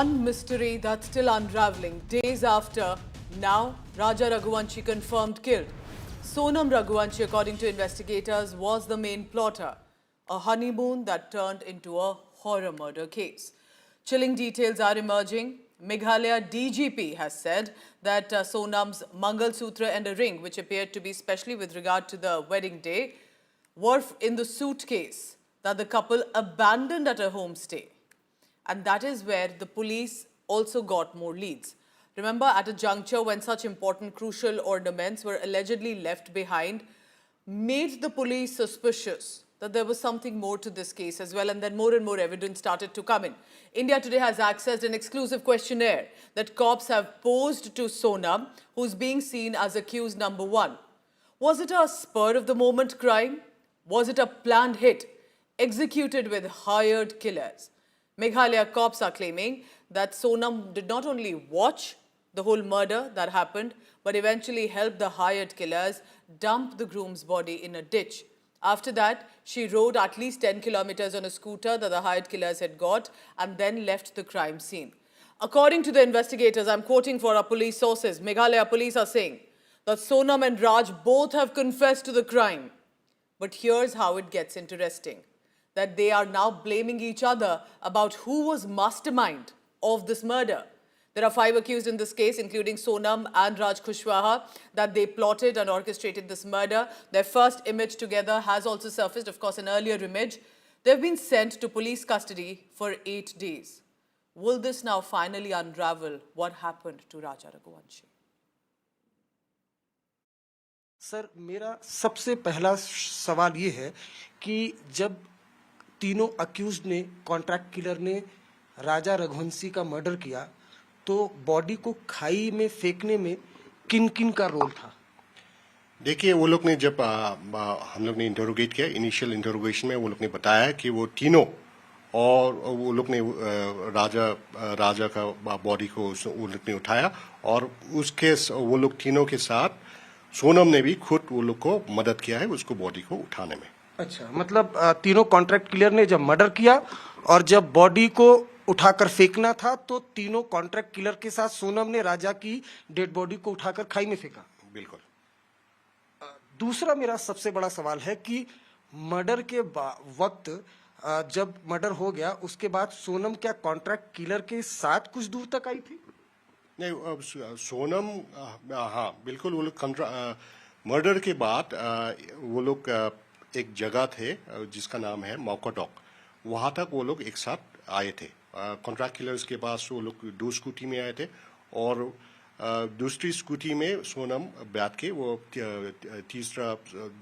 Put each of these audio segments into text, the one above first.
One mystery that's still unraveling days after. Now, Raja Raghuvanshi confirmed killed. Sonam Raghuvanshi, according to investigators, was the main plotter. A honeymoon that turned into a horror murder case. Chilling details are emerging. Meghalaya DGP has said that Sonam's Mangal Sutra and a ring, which appeared to be specially with regard to the wedding day, were in the suitcase that the couple abandoned at a homestay. And that is where the police also got more leads. Remember, at a juncture when such important crucial ornaments were allegedly left behind, made the police suspicious that there was something more to this case as well, and then more and more evidence started to come in. India Today has accessed an exclusive questionnaire that cops have posed to Sonam, who's being seen as accused number one. Was it a spur-of-the-moment crime? Was it a planned hit executed with hired killers? Meghalaya cops are claiming that Sonam did not only watch the whole murder that happened, but eventually helped the hired killers dump the groom's body in a ditch. After that, she rode at least 10 kilometers on a scooter that the hired killers had got and then left the crime scene. According to the investigators, I'm quoting for our police sources, Meghalaya police are saying that Sonam and Raj both have confessed to the crime. But here's how it gets interesting, that they are now blaming each other about who was mastermind of this murder. There are 5 accused in this case, including Sonam and Raj Kushwaha, that they plotted and orchestrated this murder. Their first image together has also surfaced, of course, an earlier image. They've been sent to police custody for 8 days. Will this now finally unravel what happened to Raja Raghuvanshi? Sir, मेरा सबसे पहला सवाल ये है कि जब तीनों accused ने, कॉन्ट्रैक्ट किलर ने राजा रघुवंशी का मर्डर किया, तो बॉडी को खाई में फेंकने में किन किन का रोल था? देखिए, वो लोग ने जब हम लोग ने इंटरोगेट किया, इनिशियल इंटरोगेशन में वो लोग ने बताया कि वो तीनों और वो लोग ने राजा का बॉडी को वो लोग ने उठाया और उसके वो लोग तीनों के साथ सोनम ने भी खुद वो लोग को मदद किया है उसको बॉडी को उठाने में। अच्छा, मतलब तीनों कॉन्ट्रैक्ट किलर ने जब मर्डर किया और जब बॉडी को उठाकर फेंकना था, तो तीनों कॉन्ट्रैक्ट किलर के साथ सोनम ने राजा की डेड बॉडी को उठाकर खाई में फेंका। बिल्कुल। दूसरा मेरा सबसे बड़ा सवाल है कि मर्डर के वक्त जब मर्डर हो गया, उसके बाद सोनम क्या कॉन्ट्रैक्ट किलर के साथ कुछ दूर तक आई थी? नहीं, सोनम हाँ बिल्कुल, वो लोग मर्डर के बाद वो लोग एक जगह थे जिसका नाम है मौकाटॉक, वहाँ तक वो लोग एक साथ आए थे। कॉन्ट्रैक्ट किलर्स के पास वो लोग 2 स्कूटी में आए थे और दूसरी स्कूटी में सोनम बैठ के, वो तीसरा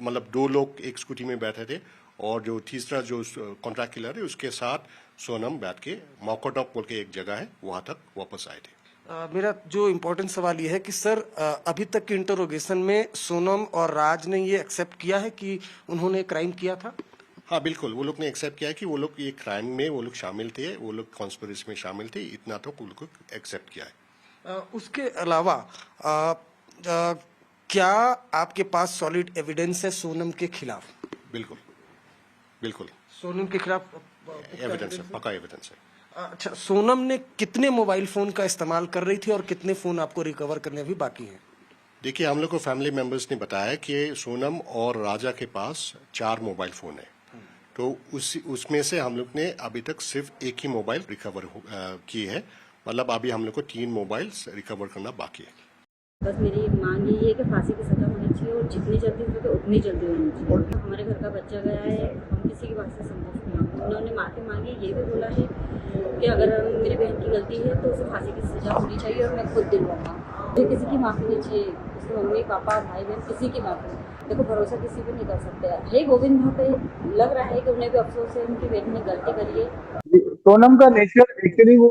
मतलब 2 लोग एक स्कूटी में बैठे थे और जो तीसरा जो कॉन्ट्रैक्ट किलर है उसके साथ सोनम बैठ के मौकाटॉक बोल के एक जगह है वहाँ तक वापस आए थे। मेरा जो इम्पोर्टेंट सवाल ये है कि सर, अभी तक के इंटरोगेशन में सोनम और राज ने ये एक्सेप्ट किया है कि उन्होंने क्राइम किया था? हाँ बिल्कुल, वो लोग ने एक्सेप्ट किया कि वो लोग ये क्राइम में वो लोग शामिल थे, वो लोग कॉन्स्पिरेसी में शामिल थे, इतना तो वो लोग एक्सेप्ट किया है। उसके अलावा क्या आपके पास सॉलिड एविडेंस है सोनम के खिलाफ? बिल्कुल बिल्कुल, सोनम के खिलाफ एविडेंस है, पक्का एविडेंस है। अच्छा, सोनम ने कितने मोबाइल फोन का इस्तेमाल कर रही थी और कितने फोन आपको रिकवर करने अभी बाकी हैं? देखिए, हम लोग को फैमिली मेंबर्स ने बताया कि सोनम और राजा के पास 4 मोबाइल फोन है, तो उसमें से हम लोग ने अभी तक सिर्फ एक ही मोबाइल रिकवर की है, मतलब अभी हम लोग को 3 मोबाइल रिकवर करना बाकी है। बस मेरी मांग यही है कि फांसी की सजा होनी चाहिए और जितनी जल्दी हो सके उतनी जल्दी होनी चाहिए। हमारे घर का बच्चा गया है, हम किसी की बात से संतुष्ट नहीं हैं। उन्होंने माफ़ी मांगी, ये भी बोला है कि अगर मेरी बहन की गलती है तो उसे फांसी की सजा होनी चाहिए और मैं खुद दिलवाऊंगा। मुझे किसी की माफ़ी नहीं चाहिए, उसके मम्मी पापा भाई बहन किसी की माफ़ी नहीं। देखो, भरोसा किसी पे नहीं कर सकते है। गोविंद वहाँ पे लग रहा है कि उन्हें भी अफसोस है, उनकी बेटी ने गलती करी है। सोनम का नेचर एक्चुअली वो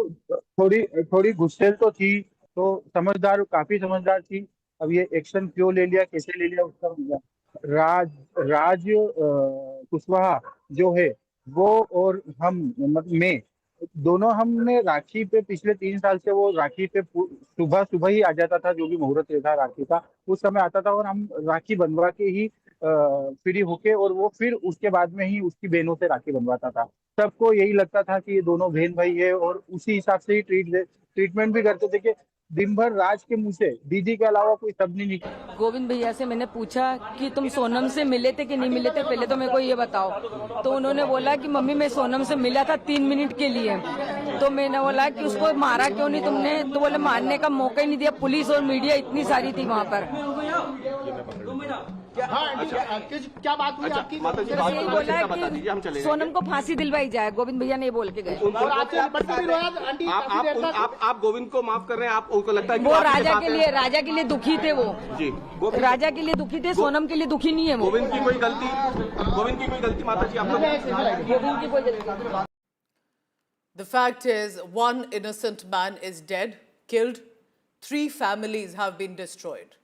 थोड़ी गुस्सेल तो थी, तो समझदार, काफी समझदार थी। अब ये एक्शन क्यों ले लिया, कैसे ले लिया, उसका राज कुशवाहा जो है वो और हम मतलब मैं दोनों, हमने राखी पे पिछले 3 साल से, वो राखी पे सुबह सुबह ही आ जाता था, जो भी मुहूर्त रहता राखी का उस समय आता था और हम राखी बनवा के ही फ्री होके और वो फिर उसके बाद में ही उसकी बहनों से राखी बनवाता था। सबको यही लगता था कि ये दोनों बहन भाई है और उसी हिसाब से ही ट्रीटमेंट भी करते थे कि दिन भर राज के मुंह से दीदी के अलावा कोई शब्द नहीं निकला। गोविंद भैया से मैंने पूछा कि तुम सोनम से मिले थे कि नहीं मिले थे, पहले तो मेरे को ये बताओ। तो उन्होंने बोला कि मम्मी मैं सोनम से मिला था 3 मिनट के लिए। तो मैंने बोला कि उसको मारा क्यों नहीं तुमने? तो बोले मारने का मौका ही नहीं दिया, पुलिस और मीडिया इतनी सारी थी वहाँ पर। क्या बात हुई आपकी? बस यही बोला कि सोनम को फांसी दिलवाई जाए, गोविंद भैया नहीं बोल के गए। और आपसे निपटने भी रोया, आंटी काफी देर तक। आप गोविंद को माफ कर रहे हैं, आप उनको लगता है कि वो आपके राजा साथ के है? लिए दुखी थे वो। जी राजा के लिए दुखी थे, सोनम के लिए दुखी नहीं है वो। गोविंद की कोई गलती माता जी आपको? गोविंद की कोई गलती। The fact is, one innocent man is dead, killed. 3 families have been destroyed.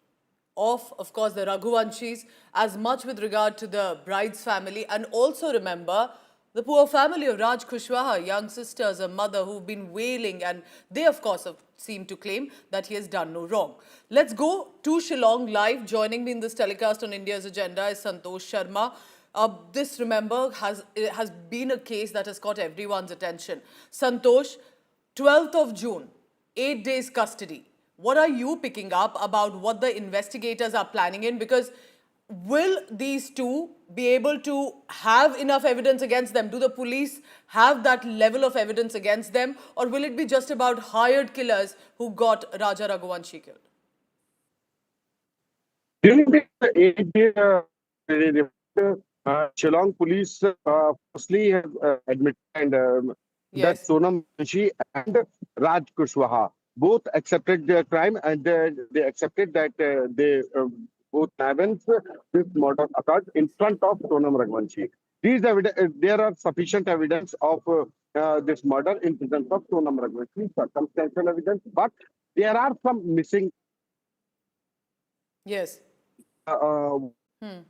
Of course, the Raghuvanshis, as much with regard to the bride's family, and also remember the poor family of Raj Kushwaha, young sisters, a mother who've been wailing, and they, of course, have seemed to claim that he has done no wrong. Let's go to Shillong live. Joining me in this telecast on India's Agenda is Santosh Sharma. This, remember, has been a case that has caught everyone's attention. Santosh, 12th of June, 8 days custody. What are you picking up about what the investigators are planning in? Because will these two be able to have enough evidence against them? Do the police have that level of evidence against them? Or will it be just about hired killers who got Raja Raghuvanshi killed? During the 8-day Shillong police firstly have admitted that Yes. Sonam Banshi and Raj Kushwaha both accepted their crime, and they accepted that they both haven't this murder occurred in front of Sonam Raghuvanshi. There are sufficient evidence of this murder in presence of Sonam Raghuvanshi, circumstantial evidence, but there are some missing Yes. uh, Hmm.